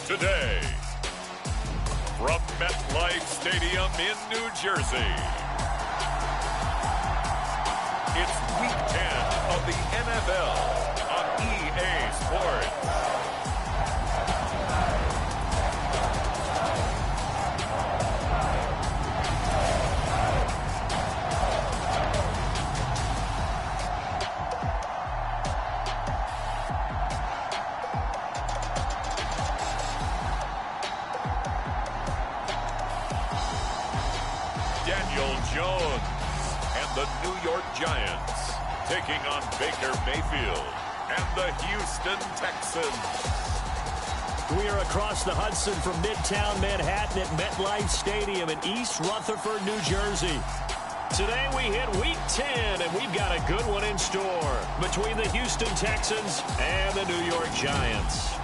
today. From MetLife Stadium in New Jersey, it's Week 10 of the NFL on EA Sports. Daniel Jones and the New York Giants taking on Baker Mayfield and the Houston Texans. We are across the Hudson from Midtown Manhattan at MetLife Stadium in East Rutherford, New Jersey. Today we hit Week 10, and we've got a good one in store between the Houston Texans and the New York Giants.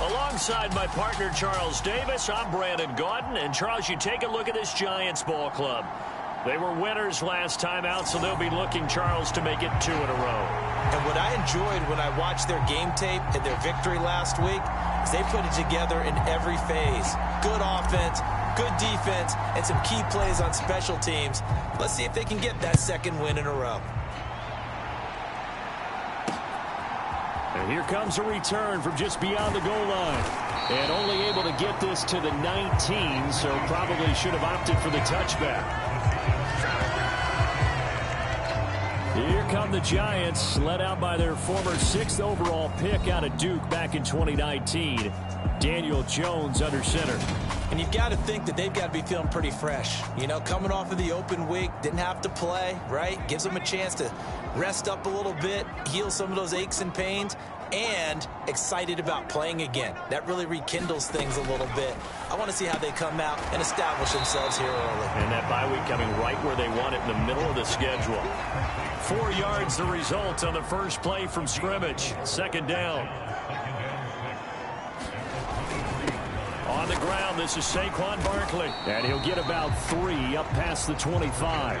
Alongside my partner, Charles Davis, I'm Brandon Gaudin. And, Charles, you take a look at this Giants ball club. They were winners last time out, so they'll be looking, Charles, to make it 2 in a row. And what I enjoyed when I watched their game tape and their victory last week is they put it together in every phase. Good offense, good defense, and some key plays on special teams. Let's see if they can get that second win in a row. And here comes a return from just beyond the goal line. And only able to get this to the 19, so probably should have opted for the touchback. Here come the Giants, led out by their former 6th overall pick out of Duke back in 2019. Daniel Jones under center. And you've got to think that they've got to be feeling pretty fresh. You know, coming off of the open week, didn't have to play, right? Gives them a chance to rest up a little bit, heal some of those aches and pains, and excited about playing again. That really rekindles things a little bit. I want to see how they come out and establish themselves here early. And that bye week coming right where they want it, in the middle of the schedule. 4 yards the result on the first play from scrimmage. Second down. On the ground, this is Saquon Barkley. And he'll get about 3 up past the 25.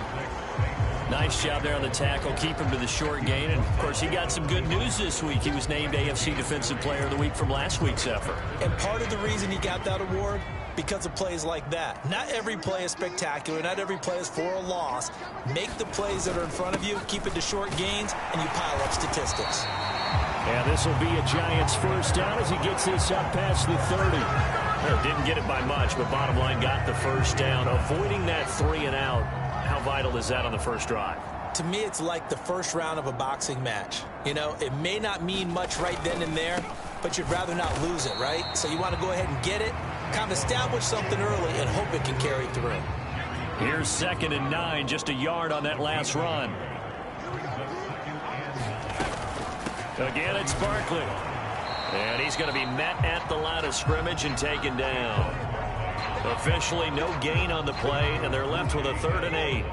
Nice job there on the tackle. Keep him to the short gain. And, of course, he got some good news this week. He was named AFC Defensive Player of the Week from last week's effort. And part of the reason he got that award, because of plays like that. Not every play is spectacular. Not every play is for a loss. Make the plays that are in front of you, keep it to short gains, and you pile up statistics. And this will be a Giants first down as he gets this up past the 30. Well, didn't get it by much, but bottom line got the first down. Avoiding that 3 and out. How vital is that on the first drive? To me, it's like the first round of a boxing match. You know, it may not mean much right then and there, but you'd rather not lose it, right? So you want to go ahead and get it, kind of establish something early, and hope it can carry through. Here's 2nd and 9, just a yard on that last run. Again, it's Barkley. And he's going to be met at the line of scrimmage and taken down. Officially no gain on the play, and they're left with a 3rd and 8.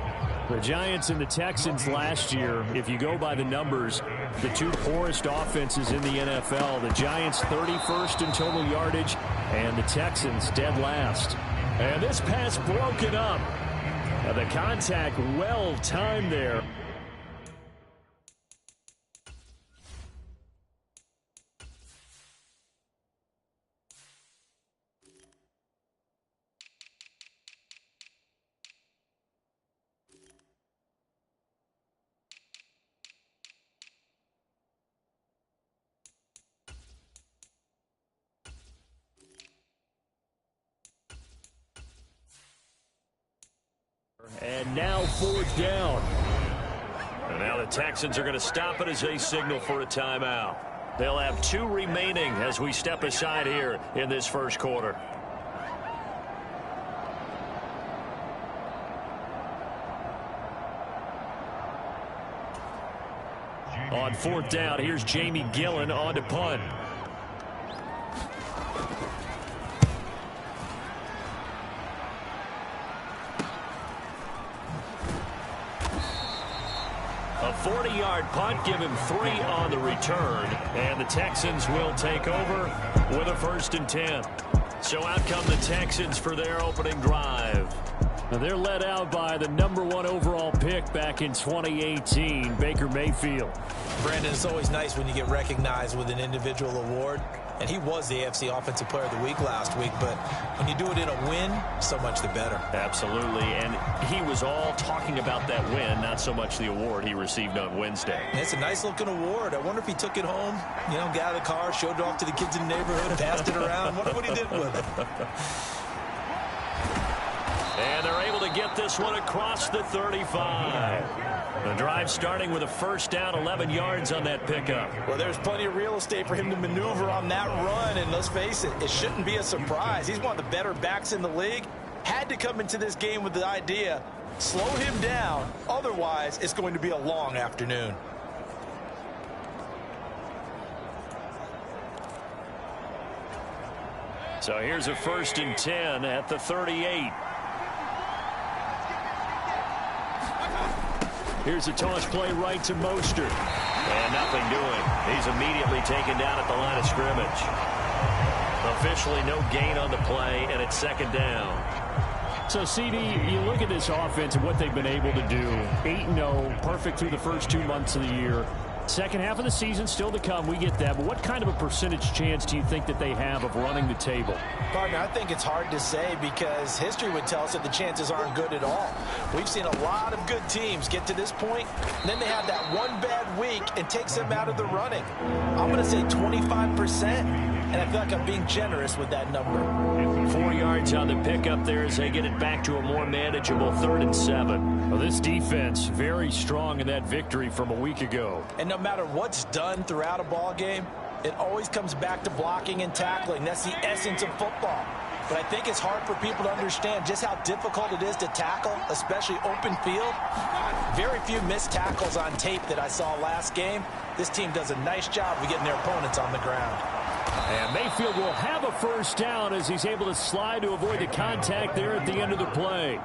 The Giants and the Texans last year, if you go by the numbers, the 2 poorest offenses in the NFL. The Giants 31st in total yardage, and the Texans dead last. And this pass broken up. The contact well timed there. And now 4th down. And now the Texans are going to stop it as they signal for a timeout. They'll have 2 remaining as we step aside here in this first quarter. On 4th down, here's Jamie Gillen on to punt. A 40-yard punt, give him 3 on the return, and the Texans will take over with a 1st and 10. So out come the Texans for their opening drive. Now they're led out by the #1 overall pick back in 2018, Baker Mayfield. Brandon, it's always nice when you get recognized with an individual award. And he was the AFC Offensive Player of the Week last week. But when you do it in a win, so much the better. Absolutely. And he was all talking about that win, not so much the award he received on Wednesday. And it's a nice-looking award. I wonder if he took it home, got out of the car, showed it off to the kids in the neighborhood, passed it around. Wonder what he did with it. And they're able to get this one across the 35. The drive starting with a 1st down, 11 yards on that pickup. Well, there's plenty of real estate for him to maneuver on that run, and let's face it, it shouldn't be a surprise. He's one of the better backs in the league. Had to come into this game with the idea, slow him down, otherwise it's going to be a long afternoon. So here's a 1st and 10 at the 38. Here's a toss play right to Mostert. And nothing doing. He's immediately taken down at the line of scrimmage. Officially no gain on the play, and it's 2nd down. So, CD, you look at this offense and what they've been able to do. 8-0, perfect through the first 2 months of the year. Second half of the season still to come. We get that. But what kind of a percentage chance do you think that they have of running the table? Partner, I think it's hard to say because history would tell us that the chances aren't good at all. We've seen a lot of good teams get to this point, and then they have that one bad week and takes them out of the running. I'm going to say 25%, and I feel like I'm being generous with that number. 4 yards on the pickup there as they get it back to a more manageable 3rd and 7. Well, this defense very strong in that victory from a week ago. And no matter what's done throughout a ball game, it always comes back to blocking and tackling. That's the essence of football. But I think it's hard for people to understand just how difficult it is to tackle, especially open field. Very few missed tackles on tape that I saw last game. This team does a nice job of getting their opponents on the ground. And Mayfield will have a 1st down as he's able to slide to avoid the contact there at the end of the play.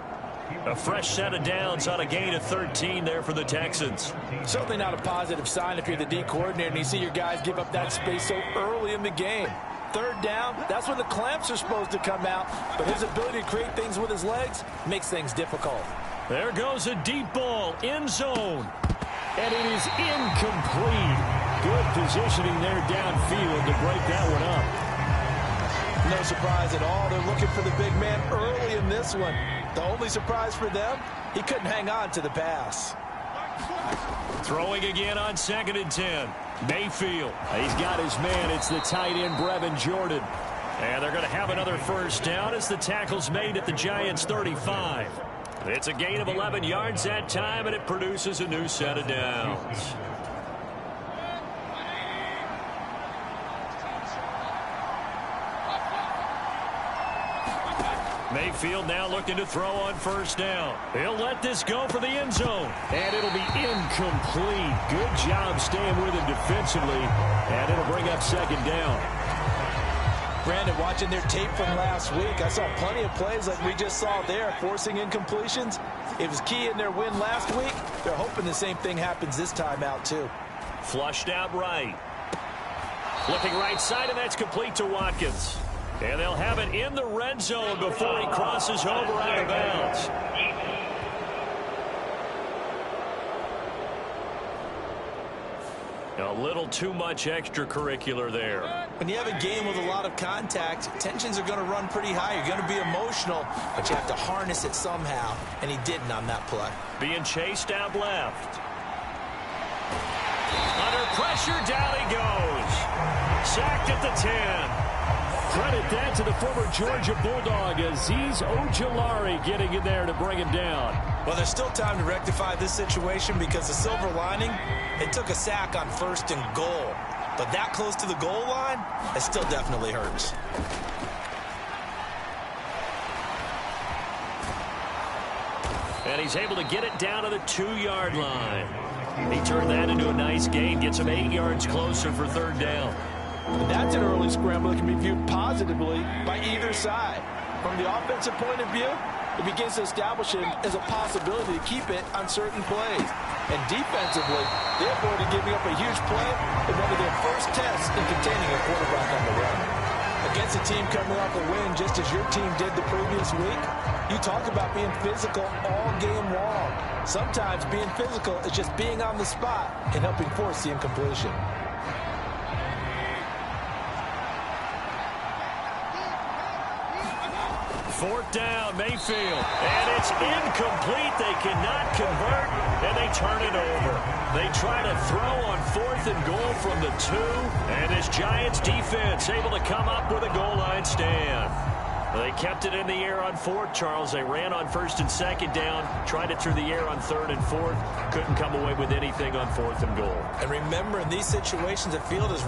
A fresh set of downs on a gain of 13 there for the Texans. Certainly not a positive sign if you're the D coordinator and you see your guys give up that space so early in the game. 3rd down, that's when the clamps are supposed to come out, but his ability to create things with his legs makes things difficult. There goes a deep ball, end zone. And it is incomplete. Good positioning there downfield to break that one up. No surprise at all. They're looking for the big man early in this one. The only surprise for them, he couldn't hang on to the pass. Throwing again on 2nd and 10. Mayfield. He's got his man. It's the tight end, Brevin Jordan. And they're going to have another 1st down as the tackle's made at the Giants' 35. It's a gain of 11 yards that time, and it produces a new set of downs. Mayfield now looking to throw on 1st down. He'll let this go for the end zone. And it'll be incomplete. Good job staying with him defensively. And it'll bring up 2nd down. Brandon, watching their tape from last week, I saw plenty of plays like we just saw there, forcing incompletions. It was key in their win last week. They're hoping the same thing happens this time out, too. Flushed out right. Looking right side, and that's complete to Watkins. And they'll have it in the red zone before he crosses over out of bounds. A little too much extracurricular there. When you have a game with a lot of contact, tensions are going to run pretty high. You're going to be emotional, but you have to harness it somehow, and he didn't on that play. Being chased out left. Under pressure, down he goes. Sacked at the 10. Credit that to the former Georgia Bulldog, Azeez Ojulari getting in there to bring him down. Well, there's still time to rectify this situation because the silver lining, they took a sack on 1st and goal. But that close to the goal line, it still definitely hurts. And he's able to get it down to the 2-yard line. He turned that into a nice gain, gets him 8 yards closer for 3rd down. And that's an early scramble that can be viewed positively by either side. From the offensive point of view, it begins to establish him as a possibility to keep it on certain plays. And defensively, they avoided giving up a huge play in one of their first tests in containing a quarterback on the run. Against a team coming off a win just as your team did the previous week, you talk about being physical all game long. Sometimes being physical is just being on the spot and helping force the incompletion. Fourth down, Mayfield. And it's incomplete. They cannot convert, and they turn it over. They try to throw on 4th and goal from the 2, and this Giants defense able to come up with a goal line stand. They kept it in the air on 4th, Charles. They ran on 1st and 2nd down, tried it through the air on 3rd and 4th. Couldn't come away with anything on 4th and goal. And remember, in these situations, the field is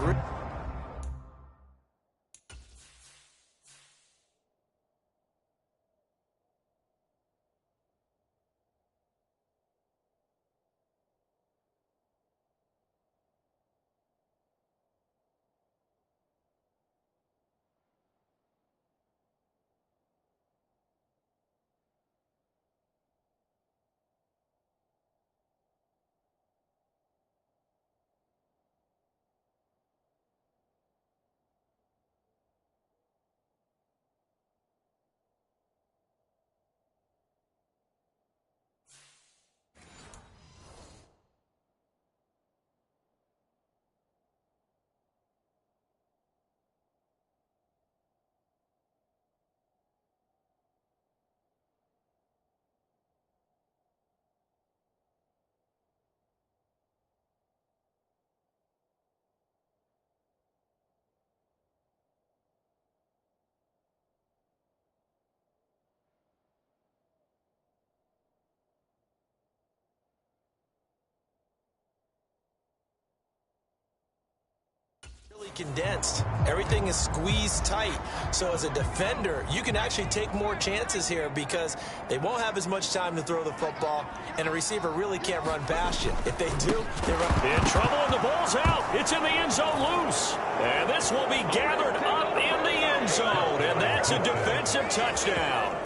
condensed. Everything is squeezed tight. So as a defender, you can actually take more chances here because they won't have as much time to throw the football, and a receiver really can't run past you. If they do, they run. In trouble, and the ball's out. It's in the end zone loose. And this will be gathered up in the end zone, and that's a defensive touchdown.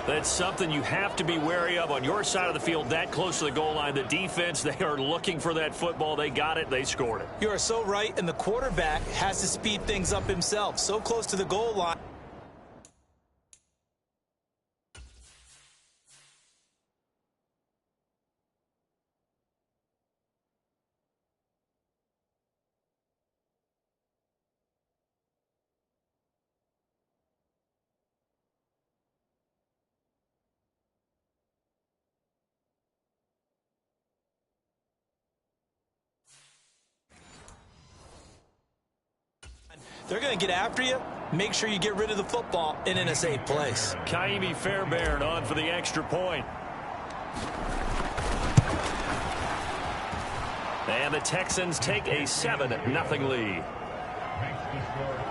That's something you have to be wary of on your side of the field, that close to the goal line. The defense, they are looking for that football. They got it. They scored it. You are so right, and the quarterback has to speed things up himself. So close to the goal line. They're going to get after you. Make sure you get rid of the football and in a safe place. Kaimi Fairbairn on for the extra point. And the Texans take a 7-0 lead.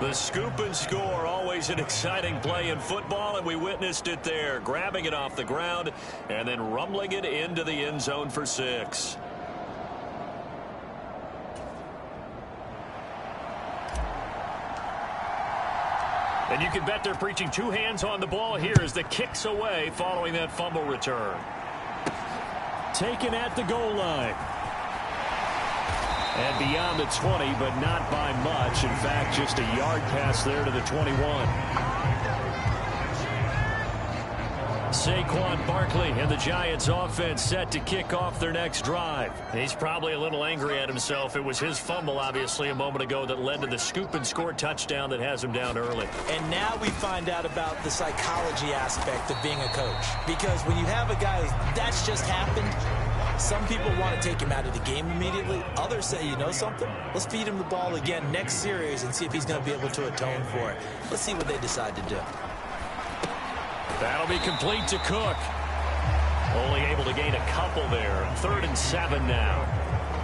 The scoop and score, always an exciting play in football, and we witnessed it there. Grabbing it off the ground and then rumbling it into the end zone for 6. And you can bet they're preaching 2 hands on the ball here as the kick's away following that fumble return. Taken at the goal line. And beyond the 20, but not by much. In fact, just a yard pass there to the 21. Saquon Barkley and the Giants offense set to kick off their next drive. He's probably a little angry at himself. It was his fumble, obviously, a moment ago that led to the scoop and score touchdown that has him down early. And now we find out about the psychology aspect of being a coach. Because when you have a guy that's just happened, some people want to take him out of the game immediately. Others say, you know something? Let's feed him the ball again next series and see if he's going to be able to atone for it. Let's see what they decide to do. That'll be complete to Cook. Only able to gain a couple there. 3rd and 7 now.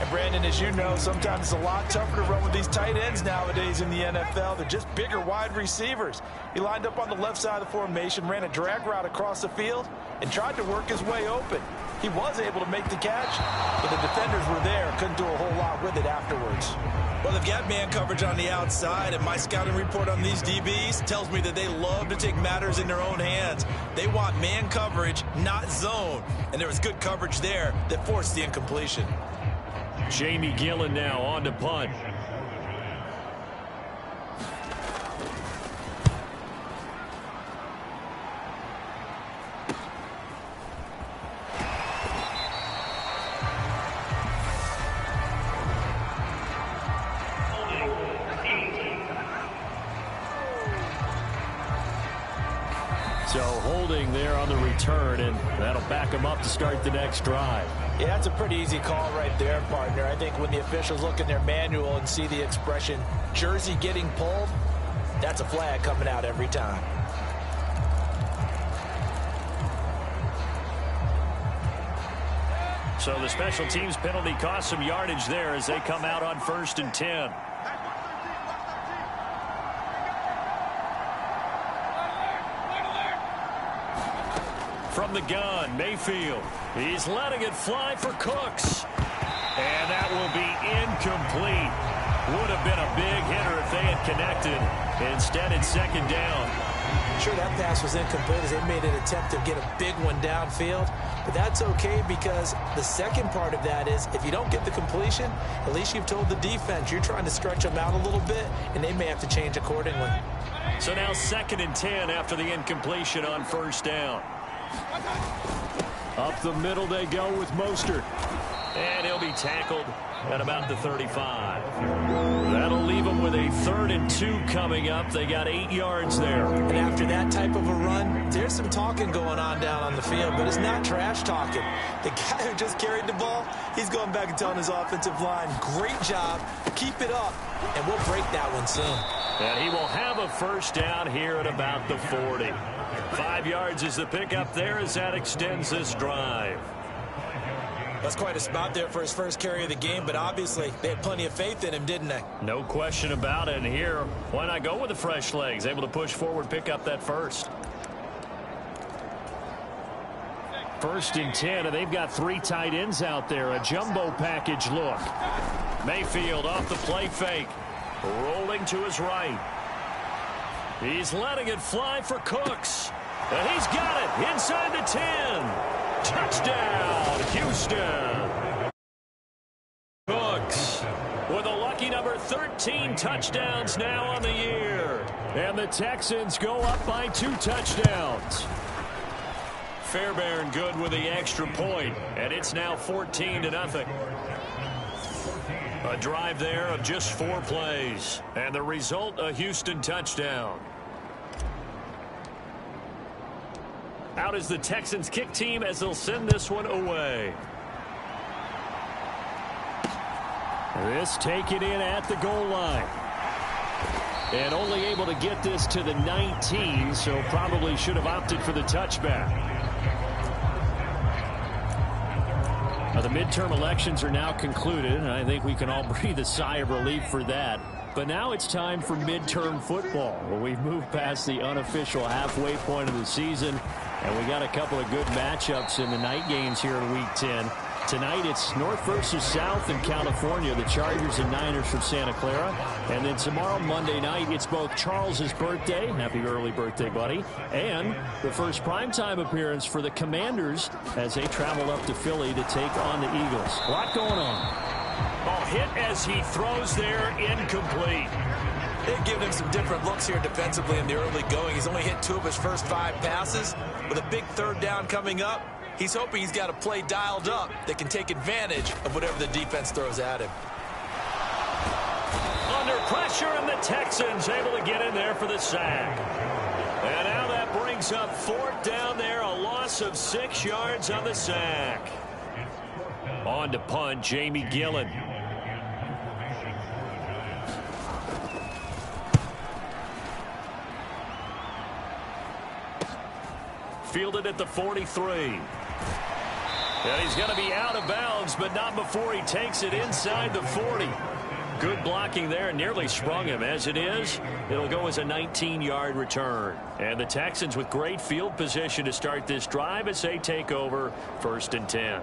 And Brandon, as you know, sometimes it's a lot tougher to run with these tight ends nowadays in the NFL. They're just bigger wide receivers. He lined up on the left side of the formation, ran a drag route across the field, and tried to work his way open. He was able to make the catch, but the defenders were there, couldn't do a whole lot with it. with it afterwards. Well, they've got man coverage on the outside, and my scouting report on these DBs tells me that they love to take matters in their own hands. They want man coverage, not zone. And there was good coverage there that forced the incompletion. Jamie Gillen now on to punt. So holding there on the return, and that'll back them up to start the next drive. Yeah, that's a pretty easy call right there, partner. I think when the officials look in their manual and see the expression, jersey getting pulled, that's a flag coming out every time. So the special teams penalty cost some yardage there as they come out on 1st and 10. From the gun, Mayfield. He's letting it fly for Cooks. And that will be incomplete. Would have been a big hitter if they had connected. Instead, it's 2nd down. Sure, that pass was incomplete as they made an attempt to get a big one downfield. But that's okay because the second part of that is if you don't get the completion, at least you've told the defense you're trying to stretch them out a little bit, and they may have to change accordingly. So now 2nd and 10 after the incompletion on 1st down. Up the middle they go with Mostert. And he'll be tackled at about the 35. That'll leave them with a 3rd and 2 coming up. They got 8 yards there. And after that type of a run, there's some talking going on down on the field, but it's not trash talking. The guy who just carried the ball, he's going back and telling his offensive line, great job, keep it up, and we'll break that one soon. And he will have a 1st down here at about the 40. 5 yards is the pickup there as that extends this drive. That's quite a spot there for his first carry of the game, but obviously they had plenty of faith in him, didn't they? No question about it. And here, why not go with the fresh legs? Able to push forward, pick up that 1st. 1st and 10, and they've got 3 tight ends out there. A jumbo package look. Mayfield off the play fake. Rolling to his right. He's letting it fly for Cooks. And he's got it inside the 10. Touchdown, Houston. Cooks with a lucky number 13 touchdowns now on the year. And the Texans go up by 2 touchdowns. Fairbairn good with the extra point, and it's now 14-0. A drive there of just 4 plays, and the result, a Houston touchdown. Out is the Texans kick team as they'll send this one away. This taken in at the goal line. And only able to get this to the 19, so probably should have opted for the touchback. Now, the midterm elections are now concluded, and I think we can all breathe a sigh of relief for that. But now it's time for midterm football, where we've moved past the unofficial halfway point of the season, and we got a couple of good matchups in the night games here in Week 10. Tonight it's North versus South in California, the Chargers and Niners from Santa Clara. And then tomorrow, Monday night, it's both Charles's birthday, happy early birthday, buddy, and the first primetime appearance for the Commanders as they travel up to Philly to take on the Eagles. A lot going on. Oh, hit as he throws there, incomplete. They've given him some different looks here defensively in the early going. He's only hit 2 of his first 5 passes. With a big 3rd down coming up, he's hoping he's got a play dialed up that can take advantage of whatever the defense throws at him. Under pressure, and the Texans able to get in there for the sack. And now that brings up 4th down there, a loss of 6 yards on the sack. On to punt, Jamie Gillen. Fielded at the 43. And he's going to be out of bounds, but not before he takes it inside the 40. Good blocking there, nearly sprung him. As it is, it'll go as a 19-yard return. And the Texans with great field position to start this drive as they take over 1st and 10.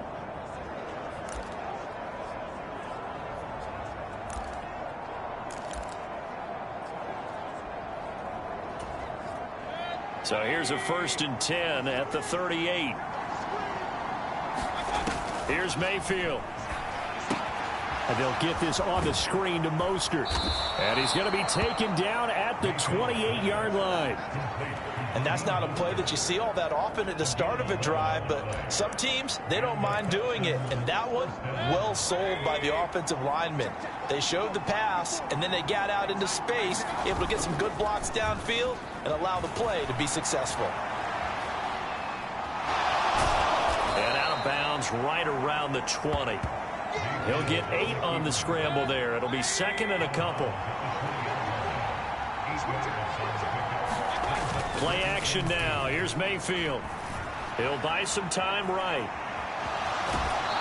So here's a 1st and 10 at the 38. Here's Mayfield. And they'll get this on the screen to Mostert. And he's going to be taken down at the 28-yard line. And that's not a play that you see all that often at the start of a drive, but some teams, they don't mind doing it. And that one, well sold by the offensive linemen. They showed the pass, and then they got out into space, able to get some good blocks downfield and allow the play to be successful. And out of bounds right around the 20. He'll get 8 on the scramble there. It'll be 2nd and a couple. Play action now. Here's Mayfield. He'll buy some time right.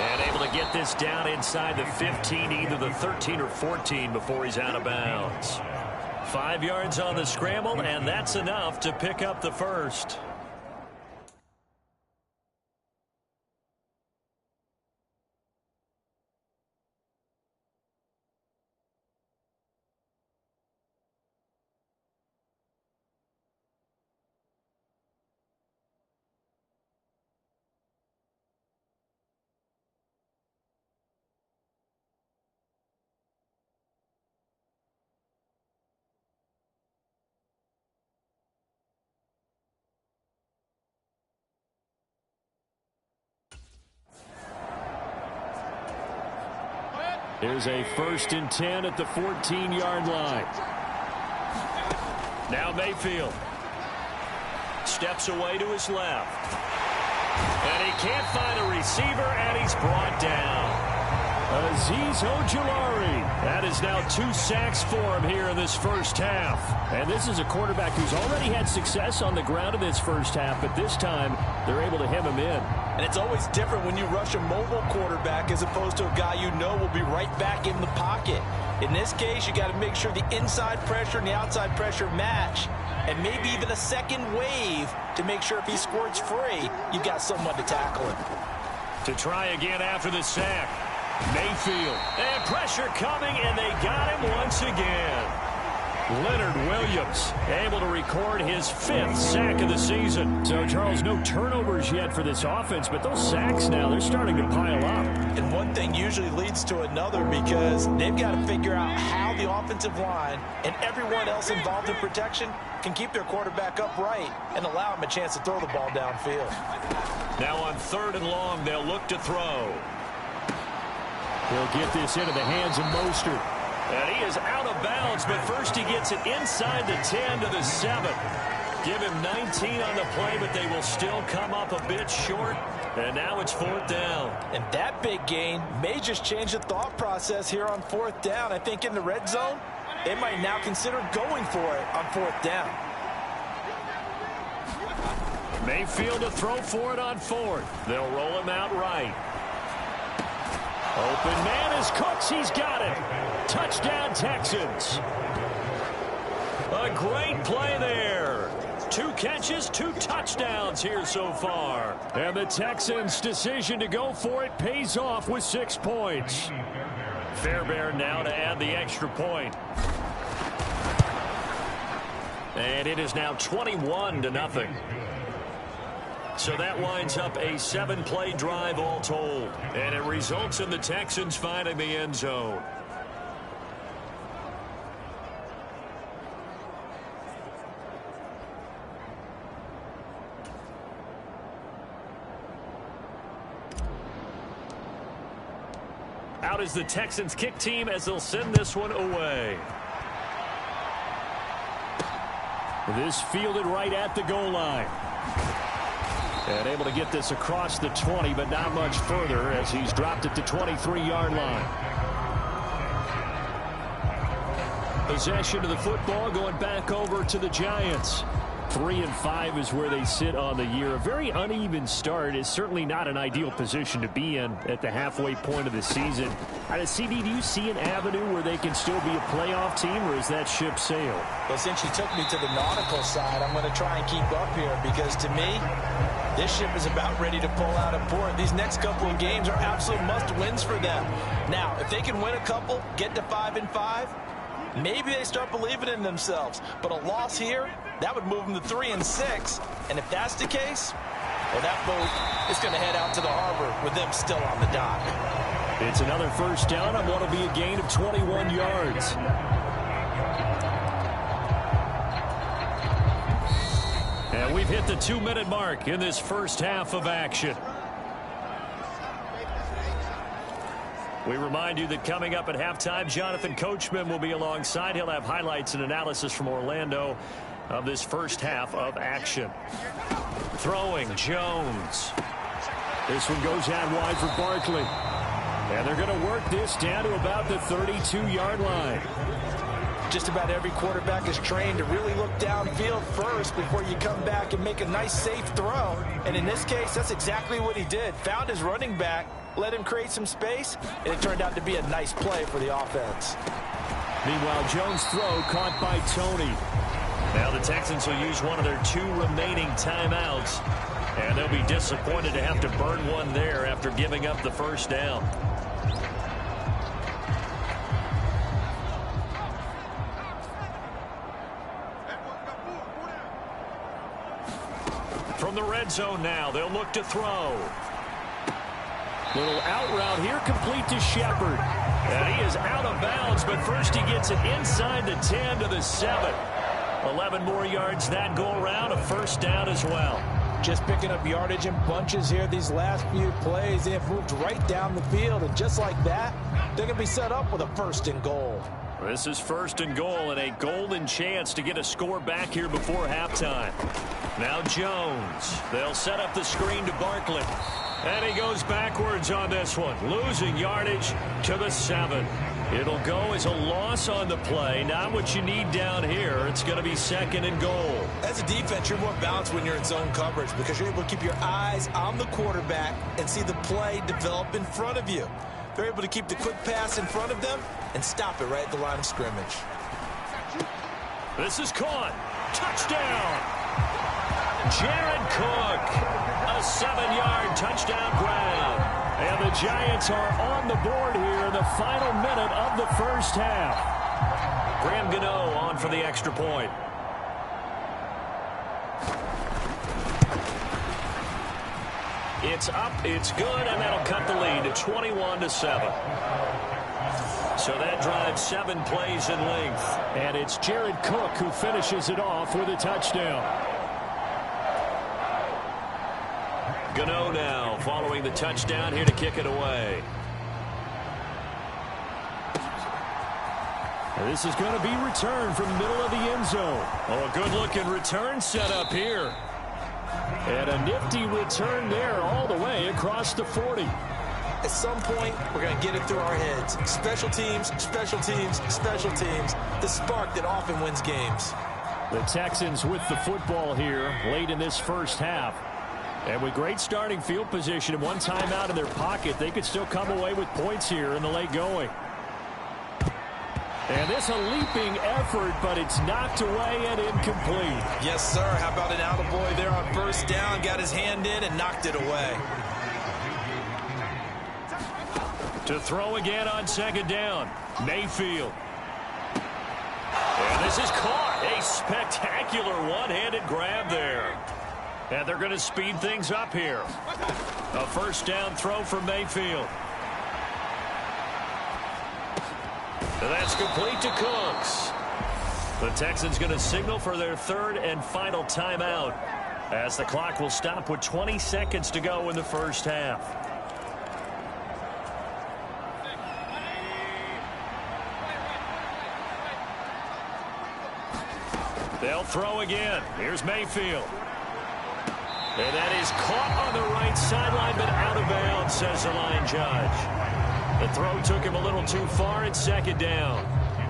And able to get this down inside the 15, either the 13 or 14 before he's out of bounds. 5 yards on the scramble, and that's enough to pick up the first. Here's a 1st and 10 at the 14-yard line. Now Mayfield steps away to his left. And he can't find a receiver, and he's brought down. Azeez Ojulari. That is now 2 sacks for him here in this first half. And this is a quarterback who's already had success on the ground in this first half, but this time they're able to hem him in. And it's always different when you rush a mobile quarterback as opposed to a guy you know will be right back in the pocket. In this case, you got to make sure the inside pressure and the outside pressure match, and maybe even a second wave to make sure if he squirts free, you've got someone to tackle him. To try again after the sack. Mayfield. And pressure coming, and they got him once again. Leonard Williams able to record his 5th sack of the season. So, Charles, no turnovers yet for this offense, but those sacks now, they're starting to pile up. And one thing usually leads to another because they've got to figure out how the offensive line and everyone else involved in protection can keep their quarterback upright and allow him a chance to throw the ball downfield. Now on 3rd and long, they'll look to throw. He'll get this into the hands of Mostert. And he is out of bounds, but first he gets it inside the 10 to the 7. Give him 19 on the play, but they will still come up a bit short. And now it's 4th down. And that big gain may just change the thought process here on 4th down. I think in the red zone, they might now consider going for it on 4th down. Mayfield to throw for it on 4th. They'll roll him out right. Open man is Cooks. He's got it. Touchdown, Texans. A great play there. 2 catches, 2 touchdowns here so far. And the Texans' decision to go for it pays off with 6 points. Fairbairn now to add the extra point. And it is now 21-0. So that winds up a 7-play drive all told. And it results in the Texans finding the end zone. Out is the Texans kick team as they'll send this one away. This fielded right at the goal line. And able to get this across the 20, but not much further as he's dropped at the 23-yard line. Possession of the football going back over to the Giants. 3-5 is where they sit on the year. A very uneven start is certainly not an ideal position to be in at the halfway point of the season. CD, do you see an avenue where they can still be a playoff team, or is that ship sailed? Well, since you took me to the nautical side, I'm going to try and keep up here because to me, this ship is about ready to pull out of port. These next couple of games are absolute must-wins for them. Now, if they can win a couple, get to 5-5, maybe they start believing in themselves. But a loss here, that would move them to 3-6. And if that's the case, well, that boat is going to head out to the harbor with them still on the dock. It's another first down on what will be a gain of 21 yards. And we've hit the 2-minute mark in this first half of action. We remind you that coming up at halftime, Jonathan Coachman will be alongside. He'll have highlights and analysis from Orlando of this first half of action. Throwing, Jones. This one goes out wide for Barkley. And they're going to work this down to about the 32-yard line. Just about every quarterback is trained to really look downfield first before you come back and make a nice, safe throw. And in this case, that's exactly what he did. Found his running back, let him create some space, and it turned out to be a nice play for the offense. Meanwhile, Jones' throw caught by Tony. Now the Texans will use one of their 2 remaining timeouts, and they'll be disappointed to have to burn one there after giving up the first down. From the red zone now, they'll look to throw. Little out route here, complete to Shepard. And he is out of bounds, but first he gets it inside the 10 to the 7. 11 more yards that go around, a first down as well. Just picking up yardage in bunches here these last few plays. They have moved right down the field, and just like that, they're going to be set up with a 1st and goal. This is 1st and goal and a golden chance to get a score back here before halftime. Now Jones. They'll set up the screen to Barkley. And he goes backwards on this one, losing yardage to the 7. It'll go as a loss on the play. Not what you need down here. It's going to be 2nd and goal. As a defense, you're more balanced when you're in zone coverage because you're able to keep your eyes on the quarterback and see the play develop in front of you. They're able to keep the quick pass in front of them and stop it right at the line of scrimmage. This is caught. Touchdown. Jared Cook. A 7-yard touchdown grab. And the Giants are on the board here in the final minute of the first half. Graham Gano on for the extra point. It's up, it's good, and that'll cut the lead to 21-7. So that drives 7 plays in length. And it's Jared Cook who finishes it off with a touchdown. Gano now following the touchdown here to kick it away. This is going to be returned from the middle of the end zone. Oh, a good-looking return set up here. And a nifty return there all the way across the 40. At some point, we're going to get it through our heads. Special teams, special teams, special teams. The spark that often wins games. The Texans with the football here late in this first half. And with great starting field position and one timeout in their pocket, they could still come away with points here in the late going. And this a leaping effort, but it's knocked away and incomplete. Yes, sir. How about an attaboy there on first down? Got his hand in and knocked it away. To throw again on 2nd down. Mayfield. And this is caught. A spectacular one-handed grab there. And they're going to speed things up here. A first down throw for Mayfield. And that's complete to Cooks. The Texans going to signal for their 3rd and final timeout as the clock will stop with 20 seconds to go in the first half. They'll throw again. Here's Mayfield. And that is caught on the right sideline, but out of bounds, says the line judge. The throw took him a little too far. It's 2nd down.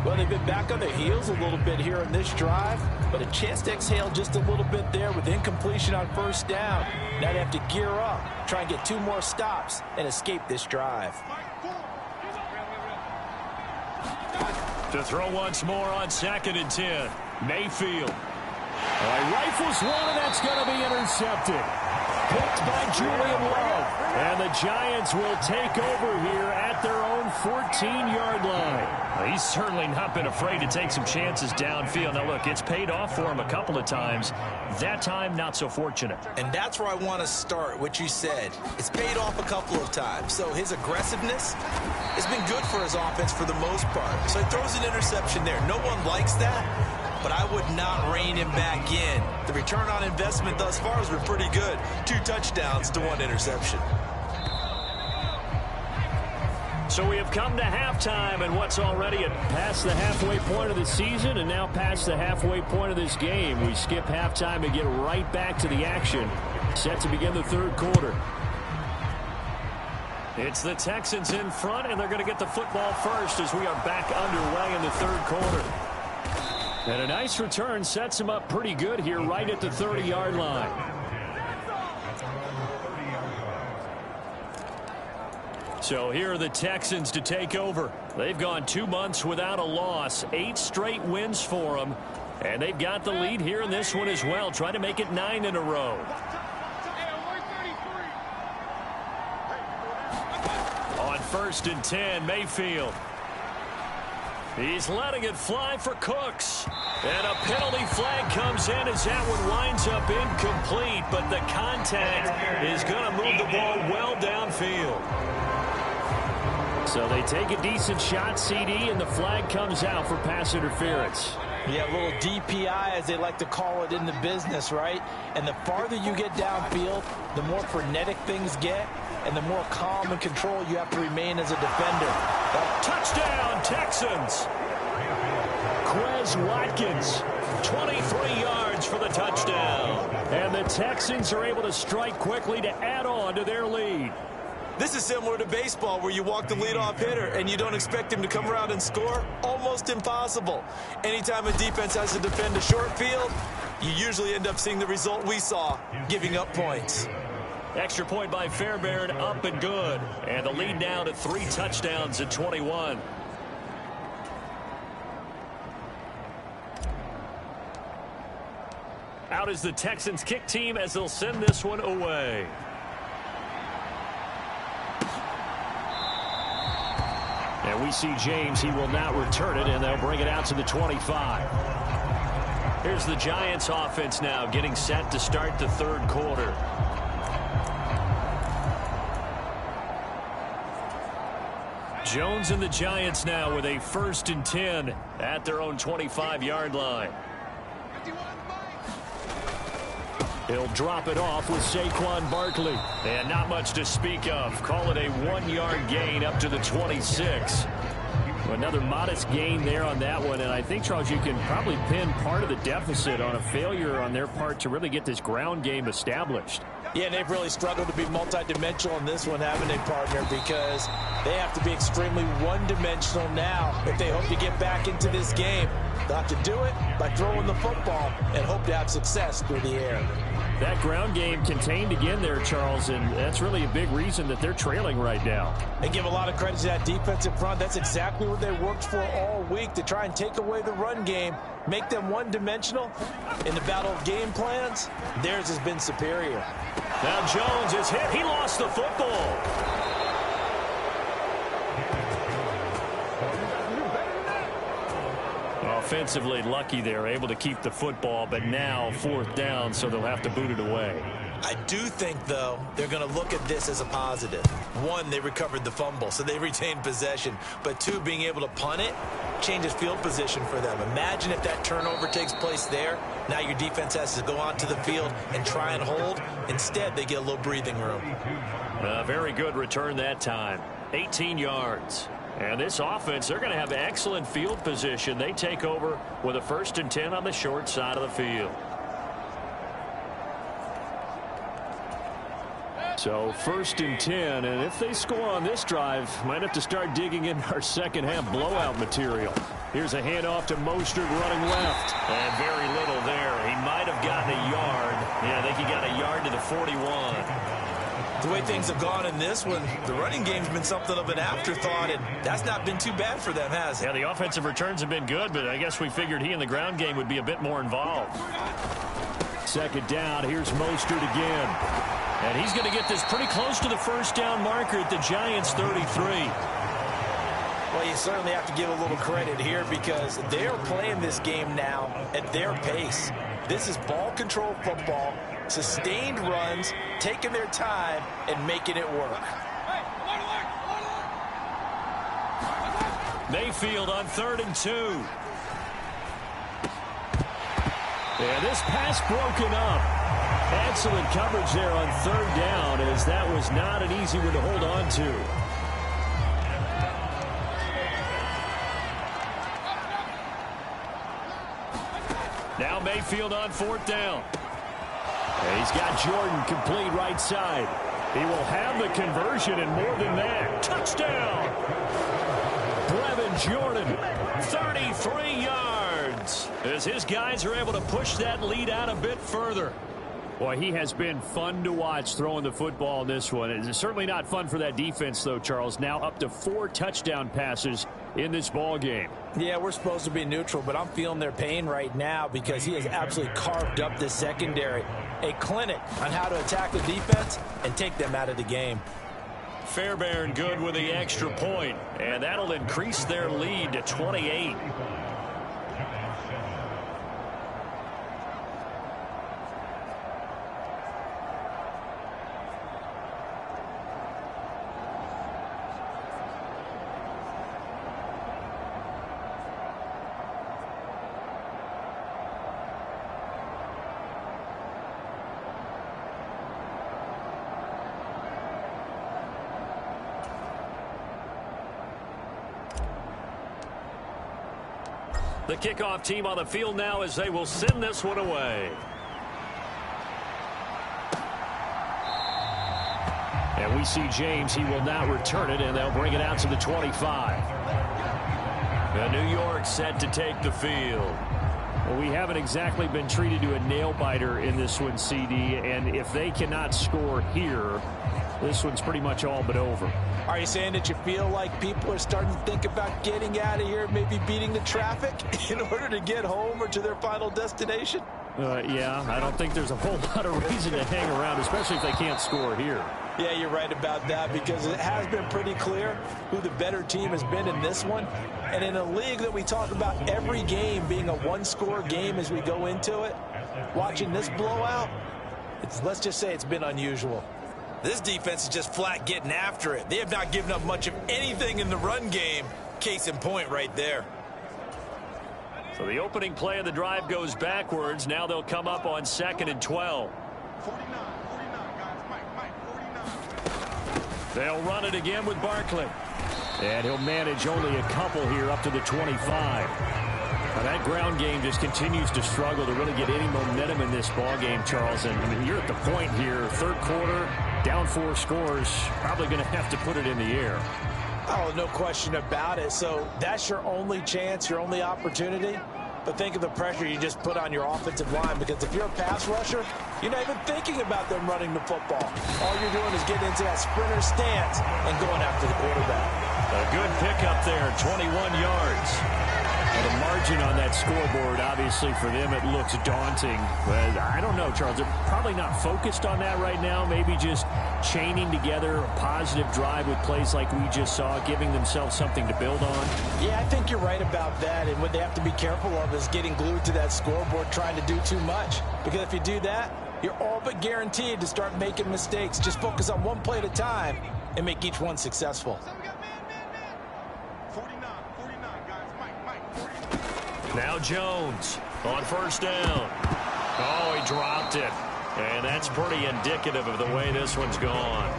Well, they've been back on their heels a little bit here in this drive, but a chance to exhale just a little bit there with incompletion on first down. Now they have to gear up, try and get 2 more stops, and escape this drive. To throw once more on 2nd and 10. Mayfield. Rifles one, and that's going to be intercepted. Picked by Julian Love. And the Giants will take over here at their own 14-yard line. He's certainly not been afraid to take some chances downfield. Now, look, it's paid off for him a couple of times. That time, not so fortunate. And that's where I want to start, what you said. It's paid off a couple of times. So his aggressiveness has been good for his offense for the most part. So he throws an interception there. No one likes that, but I would not rein him back in. The return on investment thus far has been pretty good. 2 touchdowns to 1 interception. So we have come to halftime, and what's already past the halfway point of the season and now past the halfway point of this game. We skip halftime and get right back to the action. Set to begin the third quarter. It's the Texans in front, and they're going to get the football first as we are back underway in the third quarter. And a nice return sets him up pretty good here right at the 30-yard line. So here are the Texans to take over. They've gone 2 months without a loss, 8 straight wins for them, and they've got the lead here in this one as well, trying to make it 9 in a row. On 1st and 10, Mayfield. He's letting it fly for Cooks. And a penalty flag comes in as that one winds up incomplete, but the contact is going to move the ball well downfield. So they take a decent shot, CD, and the flag comes out for pass interference. Yeah, a little DPI, as they like to call it in the business, right? And the farther you get downfield, the more frenetic things get, and the more calm and control you have to remain as a defender. Touchdown, Texans! Quez Watkins, 23 yards for the touchdown. And the Texans are able to strike quickly to add on to their lead. This is similar to baseball where you walk the leadoff hitter and you don't expect him to come around and score. Almost impossible. Anytime a defense has to defend a short field, you usually end up seeing the result we saw, giving up points. Extra point by Fairbairn, up and good. And the lead now to 3 touchdowns at 21. Out is the Texans kick team as they'll send this one away. And we see James. He will not return it, and they'll bring it out to the 25. Here's the Giants offense now getting set to start the third quarter. Jones and the Giants now with a 1st and 10 at their own 25-yard line. He'll drop it off with Saquon Barkley. And not much to speak of. Call it a 1-yard gain up to the 26. Another modest gain there on that one. And I think, Charles, you can probably pin part of the deficit on a failure on their part to really get this ground game established. Yeah, they've really struggled to be multidimensional in this one, haven't they, partner? Because they have to be extremely one-dimensional now if they hope to get back into this game. They'll have to do it by throwing the football and hope to have success through the air. That ground game contained again there, Charles, and that's really a big reason that they're trailing right now. They give a lot of credit to that defensive front. That's exactly what they worked for all week, to try and take away the run game, make them one-dimensional. In the battle of game plans, theirs has been superior. Now Jones is hit. He lost the football. Offensively lucky they're able to keep the football, but now 4th down, so they'll have to boot it away. I do think, though, they're going to look at this as a positive. 1, they recovered the fumble, so they retained possession. But 2, being able to punt it changes field position for them. Imagine if that turnover takes place there. Now your defense has to go onto the field and try and hold. Instead, they get a little breathing room. A very good return that time. 18 yards. And this offense, they're going to have excellent field position. They take over with a 1st and 10 on the short side of the field. So 1st and 10, and if they score on this drive, might have to start digging in our second half blowout material. Here's a handoff to Mostert running left. And very little there. He might have gotten a yard. Yeah, I think he got a yard to the 41. The way things have gone in this one, the running game's been something of an afterthought, and that's not been too bad for them, has it? Yeah, the offensive returns have been good, but I guess we figured he in the ground game would be a bit more involved. 2nd down, here's Mostert again. And he's going to get this pretty close to the 1st down marker at the Giants' 33. Well, you certainly have to give a little credit here because they are playing this game now at their pace. This is ball control football, sustained runs, taking their time, and making it work. Mayfield on 3rd and 2. And this pass broken up. Excellent coverage there on 3rd down, as that was not an easy one to hold on to. Now Mayfield on 4th down. And he's got Jordan complete right side. He will have the conversion and more than that. Touchdown! Brevin Jordan, 33 yards, as his guys are able to push that lead out a bit further. Boy, he has been fun to watch throwing the football in this one. It's certainly not fun for that defense, though, Charles. Now up to 4 touchdown passes in this ball game. Yeah, we're supposed to be neutral, but I'm feeling their pain right now because he has absolutely carved up this secondary. A clinic on how to attack the defense and take them out of the game. Fairbairn good with the extra point, and that'll increase their lead to 28. The kickoff team on the field now as they will send this one away. And we see James. He will now return it, and they'll bring it out to the 25. And New York set to take the field. Well, we haven't exactly been treated to a nail-biter in this one, CD, and if they cannot score here, this one's pretty much all but over. Are you saying that you feel like people are starting to think about getting out of here, maybe beating the traffic in order to get home or to their final destination? Yeah, I don't think there's a whole lot of reason to hang around, especially if they can't score here. Yeah, you're right about that because it has been pretty clear who the better team has been in this one. And in a league that we talk about every game being a one-score game as we go into it, watching this blowout, let's just say it's been unusual. This defense is just flat getting after it. They have not given up much of anything in the run game. Case in point right there. So the opening play of the drive goes backwards. Now they'll come up on 2nd and 12. 49, guys. Mike, 49. They'll run it again with Barkley. And he'll manage only a couple here up to the 25. Now that ground game just continues to struggle to really get any momentum in this ball game, Charles. And I mean, you're at the point here, 3rd quarter, down 4 scores, probably going to have to put it in the air. Oh, no question about it. So that's your only chance, your only opportunity. But think of the pressure you just put on your offensive line, because if you're a pass rusher, you're not even thinking about them running the football. All you're doing is getting into that sprinter stance and going after the quarterback. A good pickup there, 21 yards. Well, the margin on that scoreboard, obviously, for them, it looks daunting. But I don't know, Charles. They're probably not focused on that right now. Maybe just chaining together a positive drive with plays like we just saw, giving themselves something to build on. Yeah, I think you're right about that. And what they have to be careful of is getting glued to that scoreboard, trying to do too much. Because if you do that, you're all but guaranteed to start making mistakes. Just focus on one play at a time and make each one successful. 49, guys. Mike, 49. Now Jones on 1st down. Oh, he dropped it. And that's pretty indicative of the way this one's gone.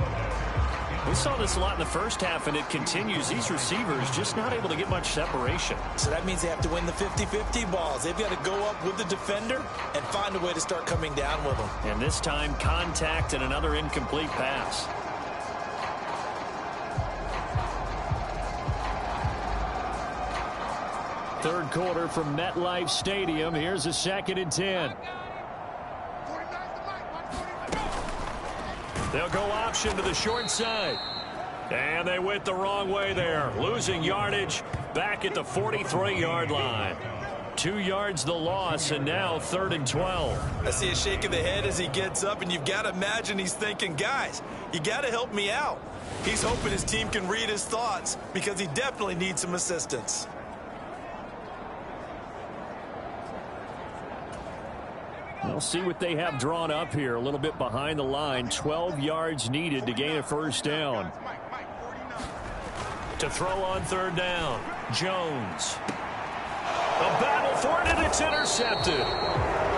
We saw this a lot in the first half, and it continues. These receivers just not able to get much separation. So that means they have to win the 50-50 balls. They've got to go up with the defender and find a way to start coming down with them. And this time, contact and another incomplete pass. Third quarter from MetLife Stadium. Here's a 2nd and 10. They'll go option to the short side. And they went the wrong way there. Losing yardage back at the 43-yard line. 2 yards the loss, and now 3rd and 12. I see a shake of the head as he gets up, and you've got to imagine he's thinking, guys, you got to help me out. He's hoping his team can read his thoughts because he definitely needs some assistance. We'll see what they have drawn up here. A little bit behind the line. 12 yards needed to gain a first down. To throw on third down, Jones. A battle for it, and it's intercepted.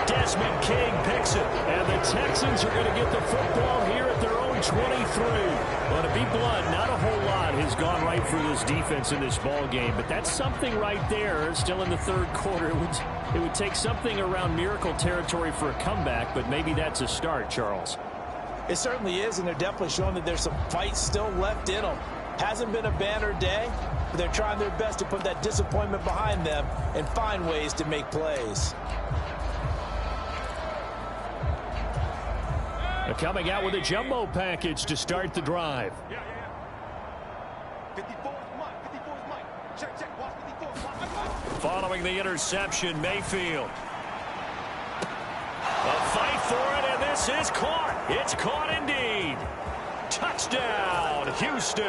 Desmond King picks it, and the Texans are going to get the football here at their own 23. Well, to be blunt, not a whole lot has gone right for this defense in this ball game, but that's something right there. Still in the third quarter, it would take something around miracle territory for a comeback, but maybe that's a start, Charles. It certainly is, and they're definitely showing that there's some fight still left in them. Hasn't been a banner day, but they're trying their best to put that disappointment behind them and find ways to make plays. They're coming out with a jumbo package to start the drive. 54 is Mike. 54 is Mike. Check. Watch 54 is Mike. Following the interception, Mayfield. A fight for it, and this is caught. It's caught indeed. Touchdown, Houston.